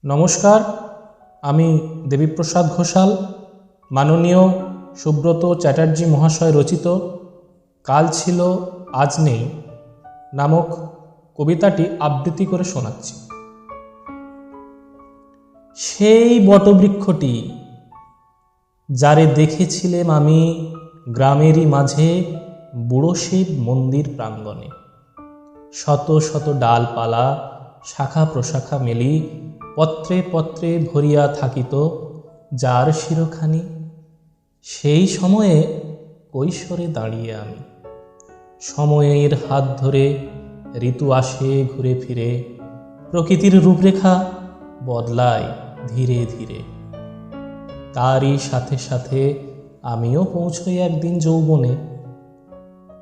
নমস্কার, আমি দেবীপ্রসাদ ঘোষাল মাননীয় সুব্রত চ্যাটার্জি মহাশয় রচিত কাল ছিল আজ নেই নামক কবিতাটি আবৃত্তি করে শোনাচ্ছি। সেই বটবৃক্ষটি যারে দেখেছিলেম আমি গ্রামেরই মাঝে বুড়ো শিব মন্দির প্রাঙ্গণে, শত শত ডালপালা শাখা প্রশাখা মেলি পত্রে পত্রে ভরিয়া থাকিত যার শিরোখানি। সেই সময়ে কৈশোরে দাঁড়িয়ে আমি, সময়ের হাত ধরে ঋতু আসে ঘুরে ফিরে, প্রকৃতির রূপরেখা বদলায় ধীরে ধীরে। তারই সাথে সাথে আমিও পৌঁছই একদিন যৌবনে।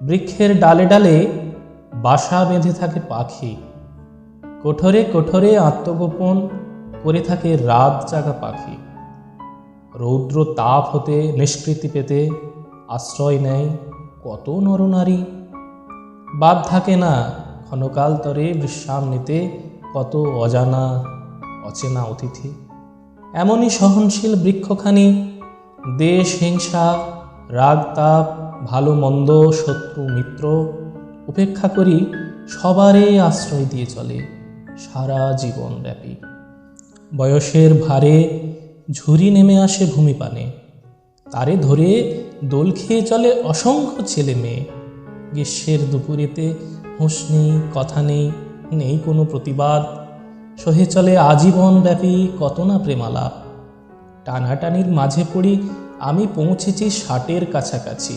বৃক্ষের ডালে ডালে বাসা বেঁধে থাকে পাখি, কোঠরে কোঠরে আত্মগোপন করে থাকে রাত জাগা পাখি। রৌদ্র তাপ হতে নিষ্কৃতি পেতে আশ্রয় নেয় কত নরনারী। বাদ থাকে না ক্ষণকাল তরে বিশ্রাম নিতে কত অজানা অচেনা অতিথি। এমনই সহনশীল বৃক্ষখানি দেশ হিংসা রাগ তাপ ভালো মন্দ শত্রু মিত্র উপেক্ষা করি সবারই আশ্রয় দিয়ে চলে সারা জীবন ব্যাপী। বয়সের ভারে ঝুরি নেমে আসে ভূমিপানে, তারে ধরে দোল খেয়ে চলে অসংখ্য ছেলে মেয়ে। গ্রীষ্মের দুপুরেতে হুঁশ নেই কথা নেই, নেই কোনো প্রতিবাদ, সহে চলে আজীবন ব্যাপী কত না প্রেমালাপ। টানাটানির মাঝে পড়ি আমি পৌঁছেছি 60-এর কাছাকাছি।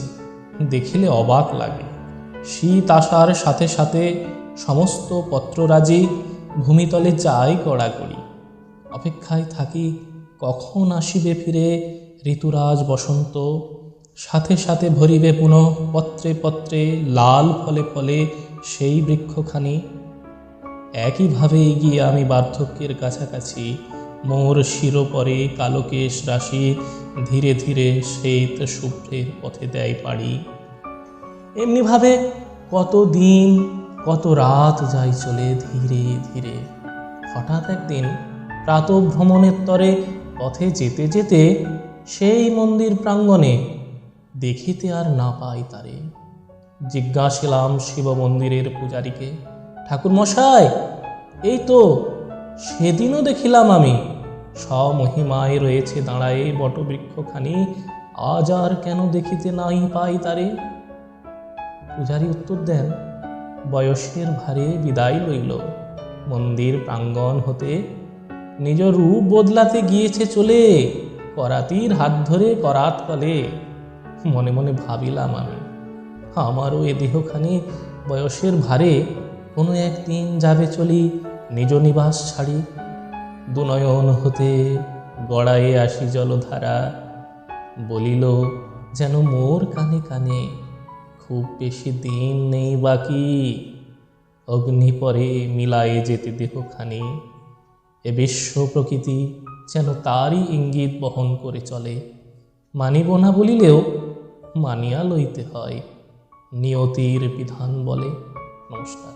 দেখিলে অবাক লাগে, শীত আসার সাথে সাথে সমস্ত পত্ররাজি ভূমিতলে যায় গড়াগড়ি। অপেক্ষায় থাকি কখন আসিবে ফিরে ঋতুরাজ বসন্ত, সাথে সাথে ভরিবে পুনঃ পত্রে পত্রে লাল ফলে ফলে সেই বৃক্ষখানি। একইভাবে এগিয়ে আমি বার্ধক্যের কাছাকাছি, মোর শিরোপরে কালোকেশ রাশি ধীরে ধীরে শ্বেত শুভ্রের পথে দেয় পাড়ি। এমনিভাবে কত দিন কত রাত যাই চলে ধীরে ধীরে। হঠাৎ একদিন প্রাতঃভ্রমণের তরে পথে যেতে যেতে সেই মন্দির প্রাঙ্গণে দেখিতে আর না পাই তারে। জিজ্ঞাসিলাম শিব মন্দিরের পূজারীকে, ঠাকুর মশাই, এই তো সেদিনও দেখিলাম আমি স্বমহিমায় রয়েছে দাঁড়ায় বটবৃক্ষখানি, আজ আর কেন দেখিতে নাই পাই তারে? পূজারী উত্তর দেন, বয়সের ভারে বিদায় লইল মন্দির প্রাঙ্গণ হতে, নিজ রূপ বদলাতে গিয়েছে চলে করাতির হাত ধরে করাত কলে। মনে মনে ভাবিলাম আমি, আমারও এ দেহখানি বয়সের ভারে কোনো একদিন যাবে চলি নিজ নিবাস ছাড়ি। দুনয়ন হতে গড়াইয়ে আসি জলধারা, বলিল যেন মোর কানে কানে, খুব বেশি দিন নেই বাকি, অগ্নি পরে মিলায়ে যেতে দেহখানি। এ বিশ্ব প্রকৃতি যেন তারই ইঙ্গিত বহন করে চলে, মানিব না বলিলেও মানিয়া লইতে হয় নিয়তির বিধান বলে। নমস্কার।